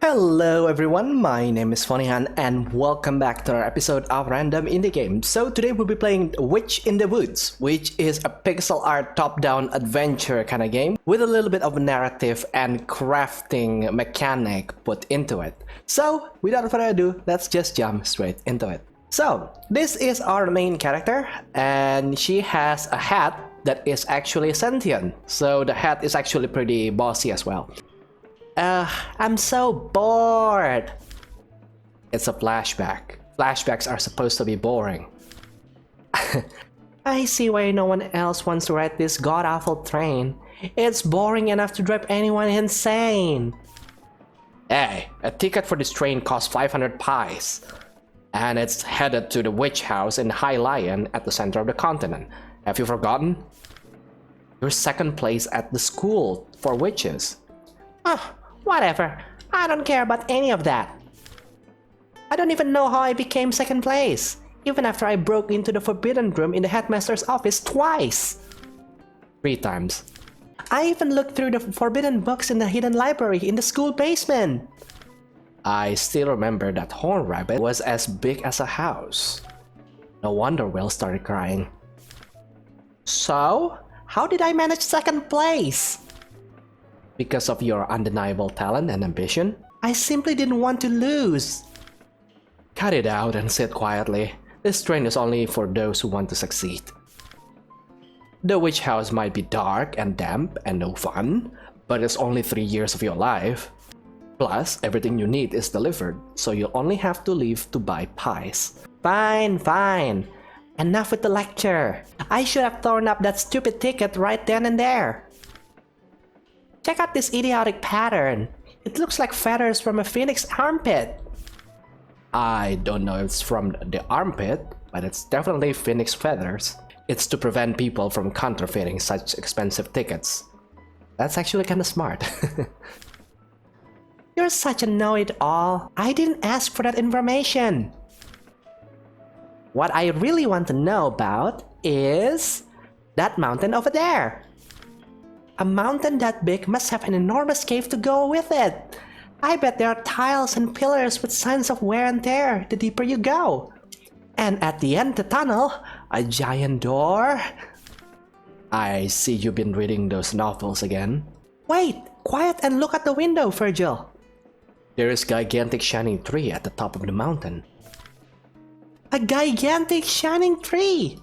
Hello everyone, my name is Fonihan and welcome back to our episode of Random Indie Game. So today we'll be playing Witch in the Woods, which is a pixel art top-down adventure kind of game with a little bit of narrative and crafting mechanic put into it. So without further ado, let's just jump straight into it. So this is our main character and she has a hat that is actually sentient. So the hat is actually pretty bossy as well. I'm so bored. It's a flashback. Flashbacks are supposed to be boring. I see why no one else wants to ride this god-awful train. It's boring enough to drive anyone insane. Hey, a ticket for this train costs 500 pies. And it's headed to the witch house in High Lion at the center of the continent. Have you forgotten? You're second place at the school for witches. Oh, whatever. I don't care about any of that. I don't even know how I became second place, even after I broke into the forbidden room in the headmaster's office twice. 3 times. I even looked through the forbidden books in the hidden library in the school basement. I still remember that horn rabbit was as big as a house. No wonder Will started crying. So, how did I manage second place? Because of your undeniable talent and ambition, I simply didn't want to lose. Cut it out and sit quietly. This train is only for those who want to succeed. The witch house might be dark and damp and no fun, but it's only 3 years of your life. Plus, everything you need is delivered, so you'll only have to leave to buy pies. Fine. Enough with the lecture. I should have torn up that stupid ticket right then and there. Check out this idiotic pattern. It looks like feathers from a phoenix armpit. I don't know if it's from the armpit, but it's definitely phoenix feathers. It's to prevent people from counterfeiting such expensive tickets. That's actually kinda smart. You're such a know-it-all. I didn't ask for that information. What I really want to know about is that mountain over there. A mountain that big must have an enormous cave to go with it. I bet there are tiles and pillars with signs of wear and tear the deeper you go. And at the end of the tunnel, a giant door. I see you've been reading those novels again. Wait, quiet and look at the window, Vergil. There is a gigantic shining tree at the top of the mountain. A gigantic shining tree!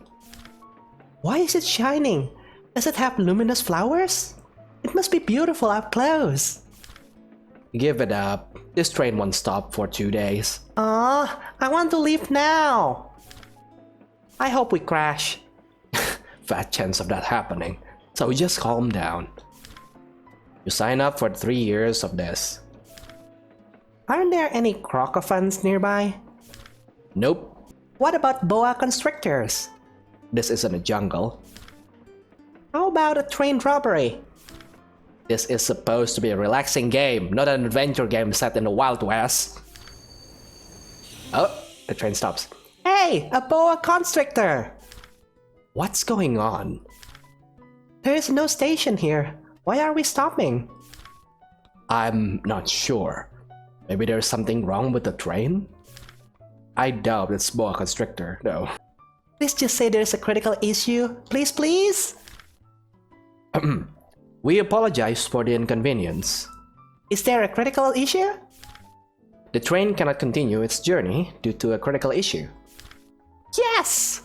Why is it shining? Does it have luminous flowers? It must be beautiful up close. Give it up. This train won't stop for 2 days. I want to leave now. I hope we crash. Fat chance of that happening. So just calm down. You sign up for 3 years of this. Aren't there any crocofans nearby? Nope. What about boa constrictors? This isn't a jungle. How about a train robbery? This is supposed to be a relaxing game, not an adventure game set in the Wild West. Oh, the train stops. Hey, a boa constrictor! What's going on? There is no station here. Why are we stopping? I'm not sure. Maybe there's something wrong with the train? I doubt it's boa constrictor, though. Please just say there's a critical issue. Please? We apologize for the inconvenience. Is there a critical issue? The train cannot continue its journey due to a critical issue. Yes!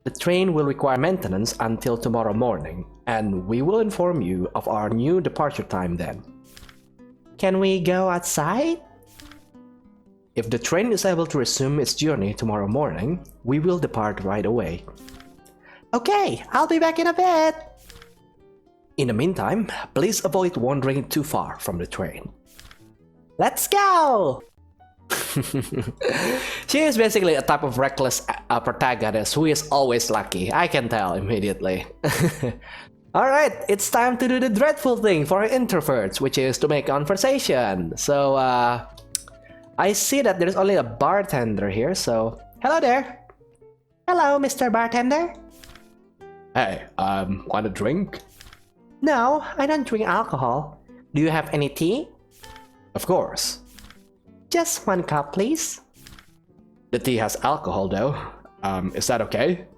The train will require maintenance until tomorrow morning, and we will inform you of our new departure time then. Can we go outside? If the train is able to resume its journey tomorrow morning, we will depart right away. Okay, I'll be back in a bit. In the meantime, please avoid wandering too far from the train. Let's go! She is basically a type of reckless protagonist who is always lucky. I can tell immediately. Alright, it's time to do the dreadful thing for introverts, which is to make conversation. So, I see that there's only a bartender here, so... Hello there! Hello, Mr. Bartender? Hey, want a drink? No, I don't drink alcohol. Do you have any tea? Of course. Just 1 cup, please. The tea has alcohol though. Is that okay?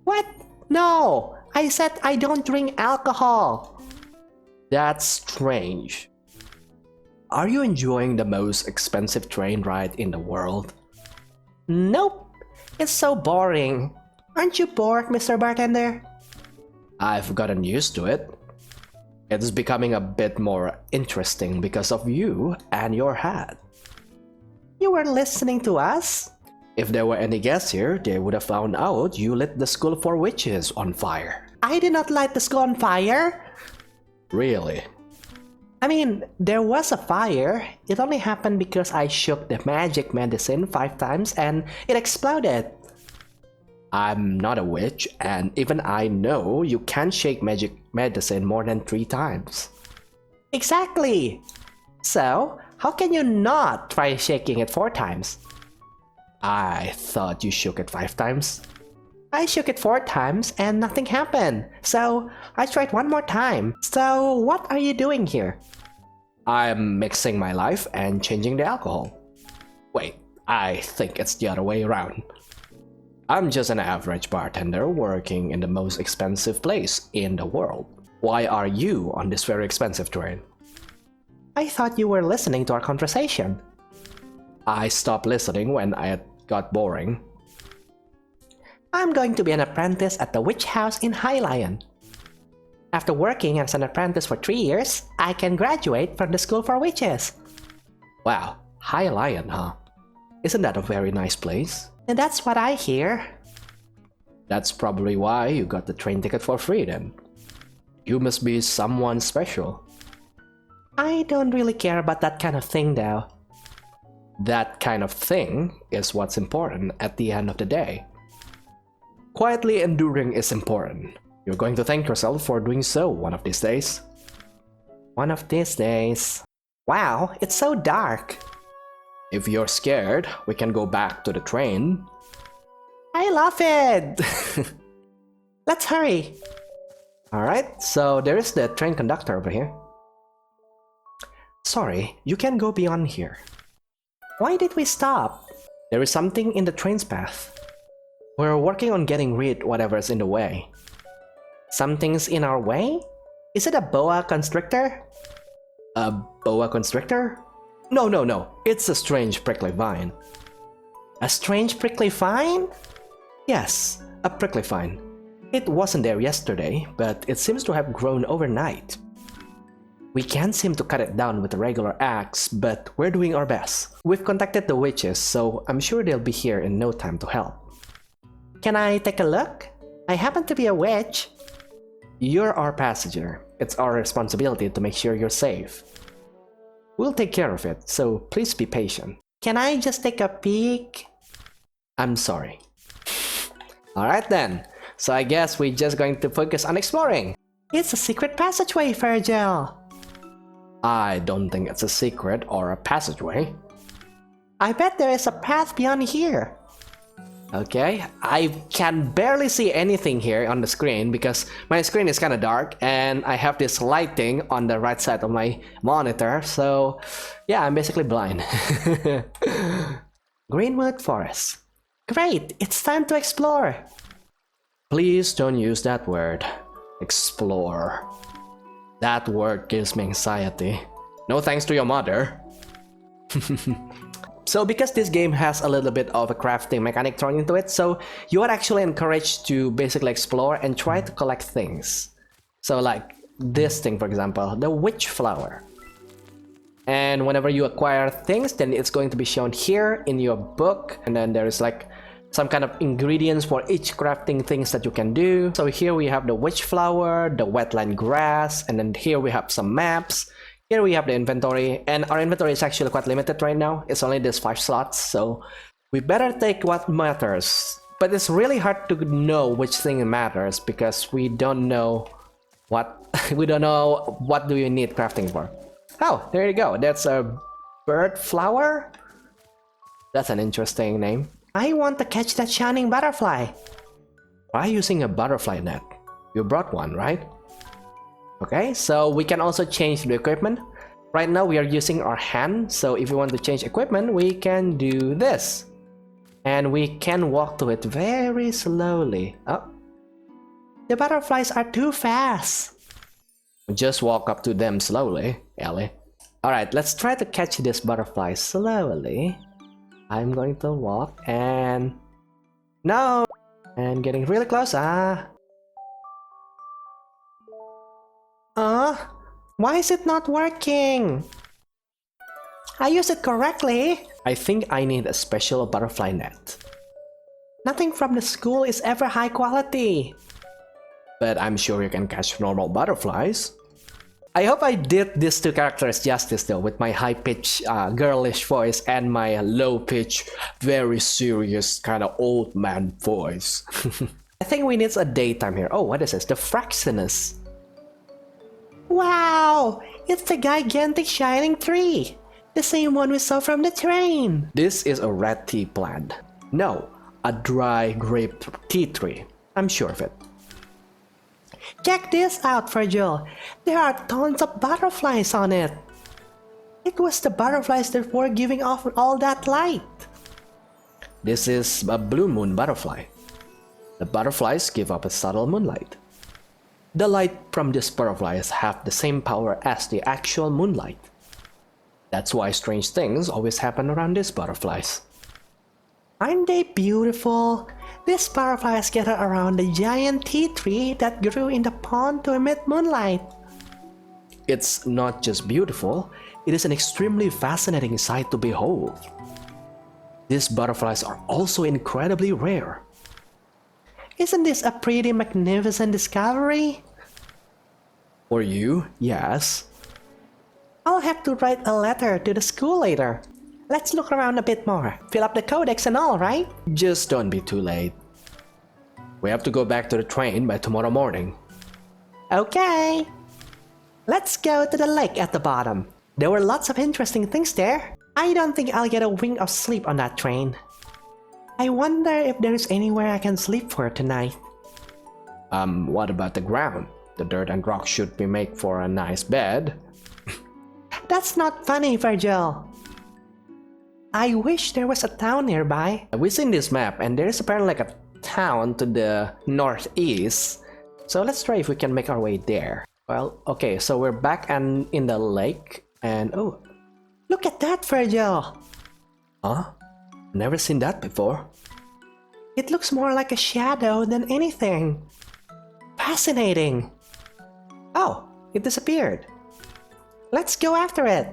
What? No! I said I don't drink alcohol! That's strange. Are you enjoying the most expensive train ride in the world? Nope. It's so boring. Aren't you bored, Mr. Bartender? I've gotten used to it. It's becoming a bit more interesting because of you and your hat. You were listening to us? If there were any guests here, they would have found out you lit the school for witches on fire. I did not light the school on fire! Really? I mean, there was a fire. It only happened because I shook the magic medicine 5 times and it exploded. I'm not a witch, and even I know you can't shake magic medicine more than 3 times. Exactly! So, how can you not try shaking it 4 times? I thought you shook it 5 times. I shook it 4 times and nothing happened, so I tried 1 more time. So, what are you doing here? I'm mixing my life and changing the alcohol. Wait, I think it's the other way around. I'm just an average bartender working in the most expensive place in the world. Why are you on this very expensive train? I thought you were listening to our conversation. I stopped listening when it got boring. I'm going to be an apprentice at the witch house in Highlion. After working as an apprentice for 3 years, I can graduate from the school for witches. Wow, Highlion, huh? Isn't that a very nice place? And that's what I hear. That's probably why you got the train ticket for free then. You must be someone special. I don't really care about that kind of thing though. That kind of thing is what's important at the end of the day. Quietly enduring is important. You're going to thank yourself for doing so one of these days. One of these days. Wow, it's so dark. If you're scared, we can go back to the train. I love it! Let's hurry! Alright, so there is the train conductor over here. Sorry, you can't go beyond here. Why did we stop? There is something in the train's path. We're working on getting rid whatever's in the way. Something's in our way? Is it a boa constrictor? A boa constrictor? No. It's a strange prickly vine. A strange prickly vine? Yes, a prickly vine. It wasn't there yesterday, but it seems to have grown overnight. We can't seem to cut it down with a regular axe, but we're doing our best. We've contacted the witches, so I'm sure they'll be here in no time to help. Can I take a look? I happen to be a witch. You're our passenger. It's our responsibility to make sure you're safe. We'll take care of it, so please be patient. Can I just take a peek? I'm sorry. Alright then, so I guess we're just going to focus on exploring. It's a secret passageway, Vergil. I don't think it's a secret or a passageway. I bet there is a path beyond here. Okay, I can barely see anything here on the screen because my screen is kind of dark and I have this lighting on the right side of my monitor, so yeah, I'm basically blind. Greenwood Forest. Great, it's time to explore. Please don't use that word. Explore. That word gives me anxiety. No thanks to your mother. So because this game has a little bit of a crafting mechanic thrown into it, so you are actually encouraged to basically explore and try to collect things. So like this thing, for example, the witch flower. And whenever you acquire things, then it's going to be shown here in your book, and then there is like some kind of ingredients for each crafting things that you can do. So here we have the witch flower, the wetland grass, and then here we have some maps. Here we have the inventory, and our inventory is actually quite limited right now. It's only these 5 slots, so we better take what matters. But it's really hard to know which thing matters because we don't know what do you need crafting for. Oh, there you go. That's a bird flower. That's an interesting name. I want to catch that shining butterfly. Why using a butterfly net? You brought one, right? Okay, so we can also change the equipment. Right now we are using our hand, so if we want to change equipment, we can do this. And we can walk to it very slowly. Oh. The butterflies are too fast. Just walk up to them slowly, Ellie. Alright, let's try to catch this butterfly slowly. I'm going to walk and... No! And getting really close, why is it not working? I used it correctly. I think I need a special butterfly net. Nothing from the school is ever high quality. But I'm sure you can catch normal butterflies. I hope I did these two characters justice though, with my high-pitched girlish voice and my low-pitched, very serious kind of old man voice. I think we need a daytime here. Oh, what is this? The Fraxinus. Wow! It's the gigantic shining tree! The same one we saw from the train! This is a red tea plant. No, a dry grape tea tree. I'm sure of it. Check this out, Vergil. There are tons of butterflies on it. It was the butterflies that were giving off all that light. This is a blue moon butterfly. The butterflies give off a subtle moonlight. The light from these butterflies have the same power as the actual moonlight. That's why strange things always happen around these butterflies. Aren't they beautiful? These butterflies gather around the giant tea tree that grew in the pond to emit moonlight. It's not just beautiful, it is an extremely fascinating sight to behold. These butterflies are also incredibly rare. Isn't this a pretty magnificent discovery? For you, yes. I'll have to write a letter to the school later. Let's look around a bit more. Fill up the codex and all, right? Just don't be too late. We have to go back to the train by tomorrow morning. Okay. Let's go to the lake at the bottom. There were lots of interesting things there. I don't think I'll get a wink of sleep on that train. I wonder if there's anywhere I can sleep for tonight. What about the ground? The dirt and rocks should be made for a nice bed. That's not funny, Vergil. I wish there was a town nearby. We've seen this map and there's apparently like a town to the northeast. So let's try if we can make our way there. Well, okay, so we're back and in the lake and oh, look at that, Vergil. Huh? Never seen that before. It looks more like a shadow than anything. Fascinating. Oh, it disappeared. Let's go after it.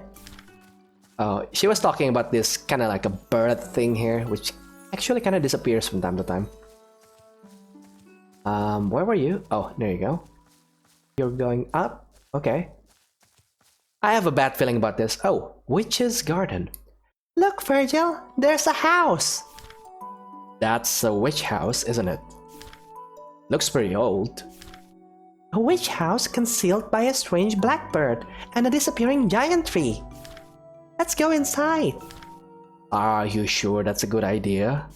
Oh, she was talking about this kind of like a bird thing here, which actually kind of disappears from time to time. Where were you? Oh, there you go. You're going up? Okay. I have a bad feeling about this. Oh, Witch's Garden. Look, Vergil, there's a house. That's a witch house, isn't it? Looks pretty old. A witch house concealed by a strange blackbird and a disappearing giant tree. Let's go inside. Are you sure that's a good idea?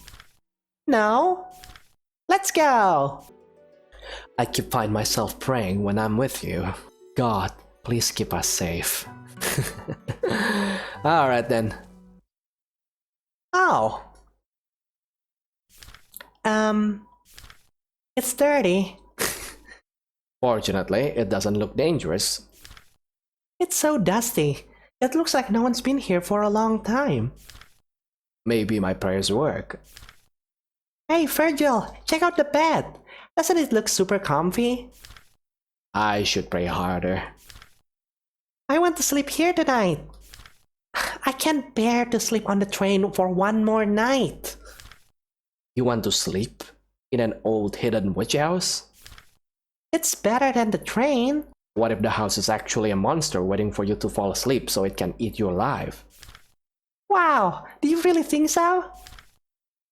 No. Let's go. I keep find myself praying when I'm with you. God, please keep us safe. Alright then. Oh. It's dirty. Fortunately, it doesn't look dangerous. It's so dusty. It looks like no one's been here for a long time. Maybe my prayers work. Hey, Vergil, check out the bed. Doesn't it look super comfy? I should pray harder. I want to sleep here tonight. I can't bear to sleep on the train for one more night. You want to sleep in an old hidden witch house? It's better than the train. What if the house is actually a monster waiting for you to fall asleep so it can eat you alive? Wow, do you really think so?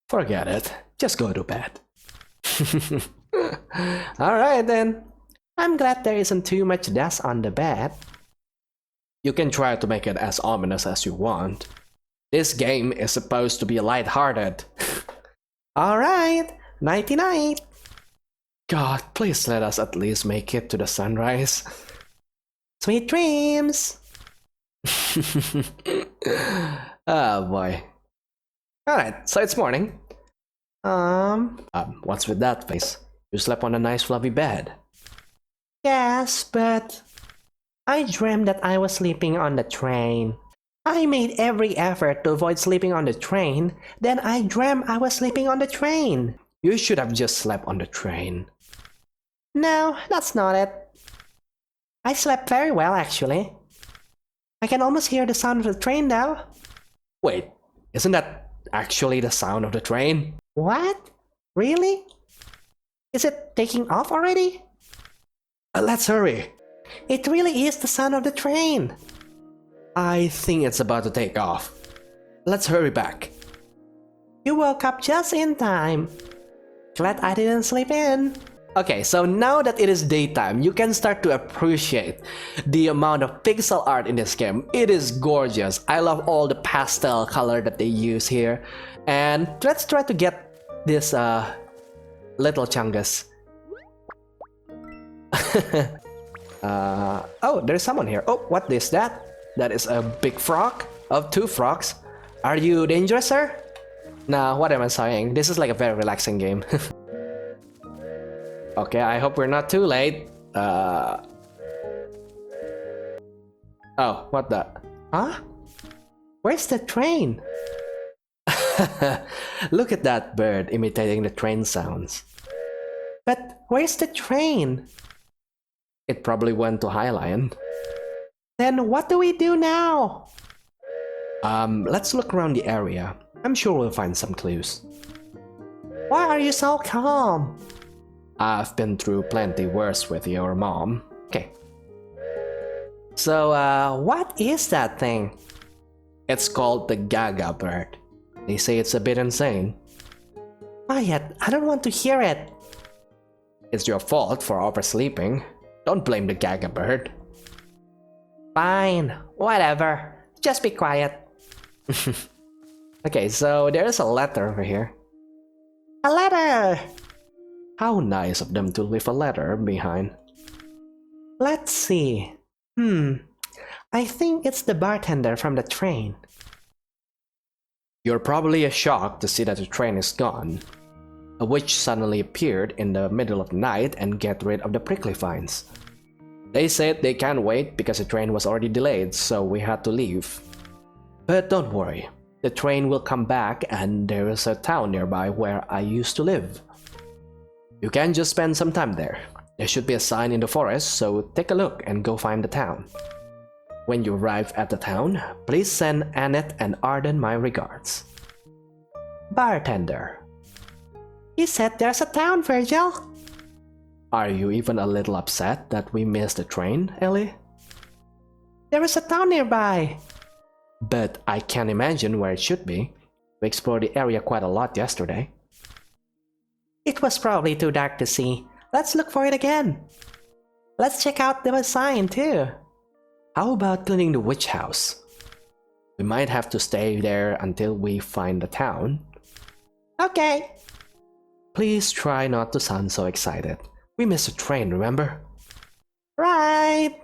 Forget it. Just go to bed. Alright then. I'm glad there isn't too much dust on the bed. You can try to make it as ominous as you want. This game is supposed to be lighthearted. Alright, nighty night. God, please let us at least make it to the sunrise. Sweet dreams! Oh boy. Alright, so it's morning. What's with that face? You slept on a nice fluffy bed. Yes, but I dreamed that I was sleeping on the train. I made every effort to avoid sleeping on the train, then I dreamt I was sleeping on the train. You should have just slept on the train. No, that's not it. I slept very well, actually. I can almost hear the sound of the train now. Wait, isn't that actually the sound of the train? What? Really? Is it taking off already? Let's hurry. It really is the sound of the train. I think it's about to take off. Let's hurry back. You woke up just in time. Glad I didn't sleep in. Okay, so now that it is daytime, you can start to appreciate the amount of pixel art in this game. It is gorgeous. I love all the pastel color that they use here. And let's try to get this little chungus. Oh, there's someone here. Oh, what is that? That is a big frog of 2 frogs. Are you dangerous, sir? Nah, what am I saying? This is like a very relaxing game. Okay, I hope we're not too late. Oh, what the? Huh? Where's the train? Look at that bird imitating the train sounds. But where's the train? It probably went to Highline. Then what do we do now? Let's look around the area. I'm sure we'll find some clues. Why are you so calm? I've been through plenty worse with your mom. Okay. So, what is that thing? It's called the Gaga bird. They say it's a bit insane. Quiet, I don't want to hear it. It's your fault for oversleeping. Don't blame the Gaga bird. Fine, whatever. Just be quiet. Okay, so there's a letter over here. A letter! How nice of them to leave a letter behind. Let's see. I think it's the bartender from the train. You're probably shocked to see that the train is gone. A witch suddenly appeared in the middle of the night and get rid of the prickly vines. They said they can't wait because the train was already delayed, so we had to leave. But don't worry, the train will come back and there is a town nearby where I used to live. You can just spend some time there. There should be a sign in the forest, so take a look and go find the town. When you arrive at the town, please send Annette and Arden my regards. Bartender. He said there's a town, Vergil. Are you even a little upset that we missed the train, Ellie? There is a town nearby. But I can't imagine where it should be. We explored the area quite a lot yesterday. It was probably too dark to see. Let's look for it again. Let's check out the sign too. How about cleaning the witch house? We might have to stay there until we find the town. Okay. Please try not to sound so excited. We missed a train, remember? Right.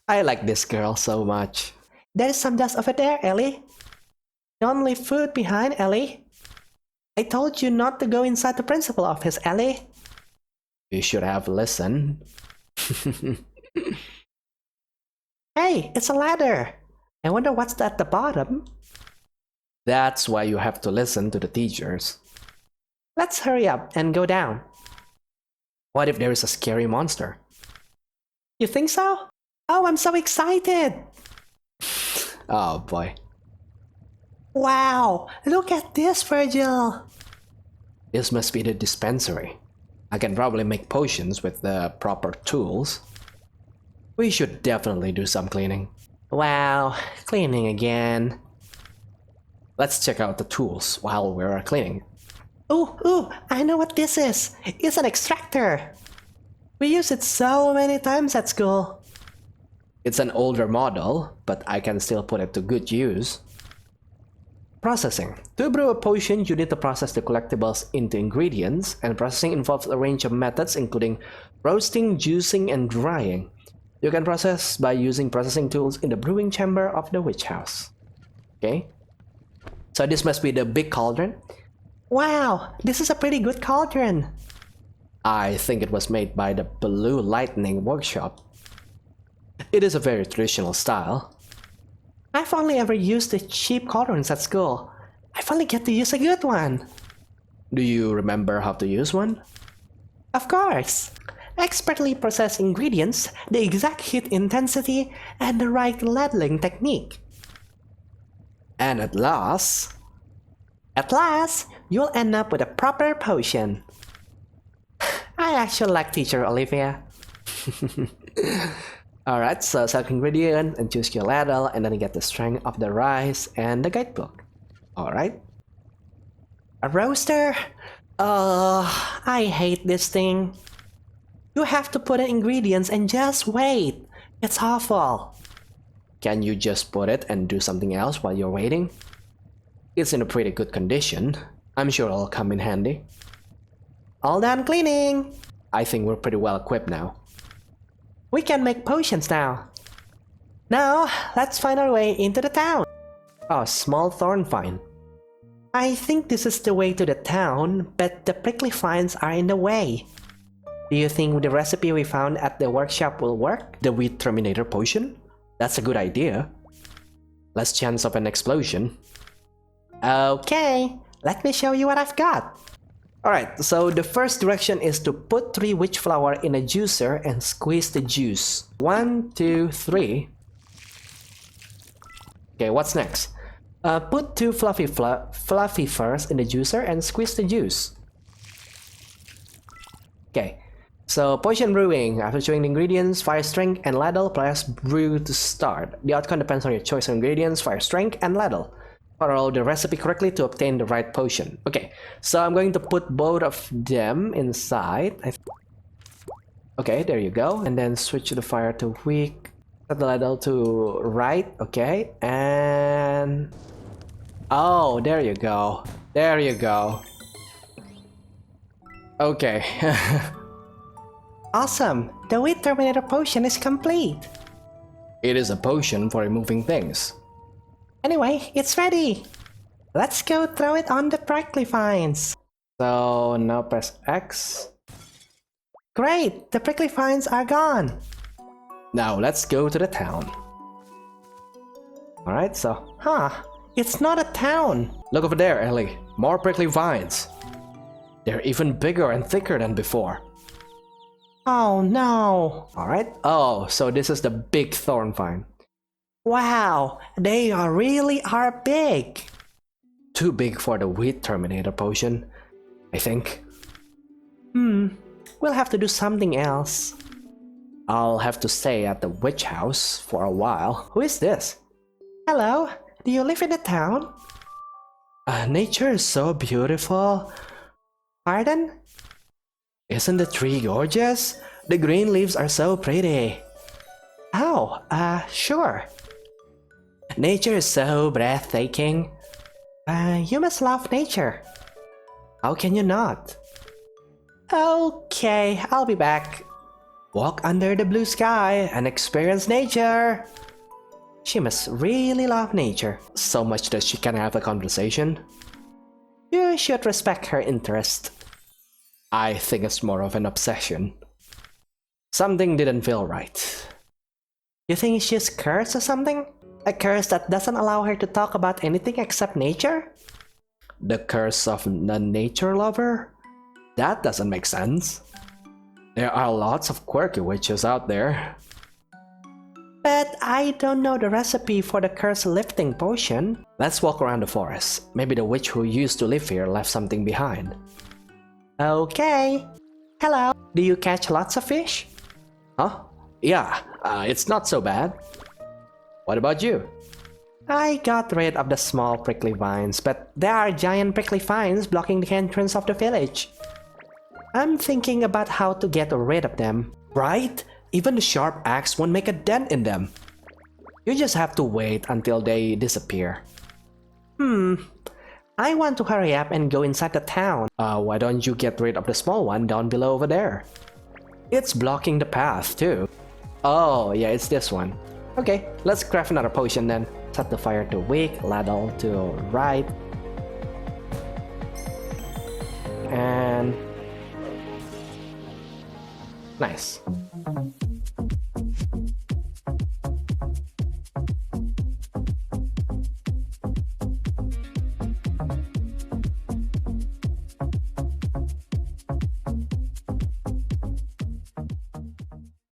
I like this girl so much. There is some dust over there, Ellie. Don't leave food behind, Ellie. I told you not to go inside the principal office, Ellie. You should have listened. Hey, it's a ladder. I wonder what's at the bottom. That's why you have to listen to the teachers. Let's hurry up and go down. What if there is a scary monster? You think so? Oh, I'm so excited! Oh boy. Wow, look at this, Vergil! This must be the dispensary. I can probably make potions with the proper tools. We should definitely do some cleaning. Wow, cleaning again. Let's check out the tools while we're cleaning. Ooh, I know what this is! It's an extractor! We use it so many times at school. It's an older model, but I can still put it to good use. Processing. To brew a potion, you need to process the collectibles into ingredients, and processing involves a range of methods including roasting, juicing, and drying. You can process by using processing tools in the brewing chamber of the witch house. Okay. So this must be the big cauldron. Wow, this is a pretty good cauldron. I think it was made by the Blue Lightning workshop. It is a very traditional style. I've only ever used the cheap cauldrons at school. I finally get to use a good one. Do you remember how to use one? Of course. Expertly process ingredients, the exact heat intensity, and the right ladling technique. And at last, you'll end up with a proper potion. I actually like teacher Olivia. Alright, so select ingredient and choose your ladle, and then you get the strength of the rice and the guidebook. Alright. A roaster? I hate this thing. You have to put in ingredients and just wait. It's awful. Can you just put it and do something else while you're waiting? It's in a pretty good condition. I'm sure it'll come in handy. All done cleaning. I think we're pretty well equipped now. We can make potions now. Now, let's find our way into the town. Oh, small thorn vine. I think this is the way to the town, but the prickly vines are in the way. Do you think the recipe we found at the workshop will work? The Wheat Terminator potion? That's a good idea. Less chance of an explosion. Okay, let me show you what I've got. Alright, so the first direction is to put 3 witch flower in a juicer and squeeze the juice. 1, 2, 3. Okay, what's next? Put 2 fluffy furs in the juicer and squeeze the juice. Okay, so potion brewing. After chewing the ingredients, fire strength and ladle, press brew to start. The outcome depends on your choice of ingredients, fire strength and ladle. Follow the recipe correctly to obtain the right potion. Okay, so I'm going to put both of them inside. Okay, there you go. And then switch the fire to weak. Set the ladle to right. Okay, and... oh, there you go. There you go. Okay. Awesome! The Wheat Terminator potion is complete! It is a potion for removing things. Anyway, it's ready! Let's go throw it on the prickly vines! So now press X. Great! The prickly vines are gone! Now let's go to the town. Alright, so... it's not a town! Look over there, Ellie. More prickly vines. They're even bigger and thicker than before. Oh no! Alright, oh, so this is the big thorn vine. Wow, they really are big! Too big for the Wheat Terminator potion, I think. We'll have to do something else. I'll have to stay at the witch house for a while. Who is this? Hello, do you live in the town? Nature is so beautiful. Pardon? Isn't the tree gorgeous? The green leaves are so pretty. Oh, sure. Nature is so breathtaking. You must love nature. How can you not? Okay, I'll be back. Walk under the blue sky and experience nature. She must really love nature, so much that she can have a conversation. You should respect her interest. I think it's more of an obsession. Something didn't feel right. You think she's cursed or something? A curse that doesn't allow her to talk about anything except nature? The curse of a nature lover? That doesn't make sense. There are lots of quirky witches out there. But I don't know the recipe for the curse lifting potion. Let's walk around the forest. Maybe the witch who used to live here left something behind. Okay. Hello. Do you catch lots of fish? Huh? Yeah, it's not so bad. What about you? I got rid of the small prickly vines, but there are giant prickly vines blocking the entrance of the village. I'm thinking about how to get rid of them. Right? Even the sharp axe won't make a dent in them. You just have to wait until they disappear. I want to hurry up and go inside the town. Why don't you get rid of the small one down below over there? It's blocking the path too. Oh, yeah, it's this one. Okay, let's craft another potion then. Set the fire to weak, ladle to right. And... nice.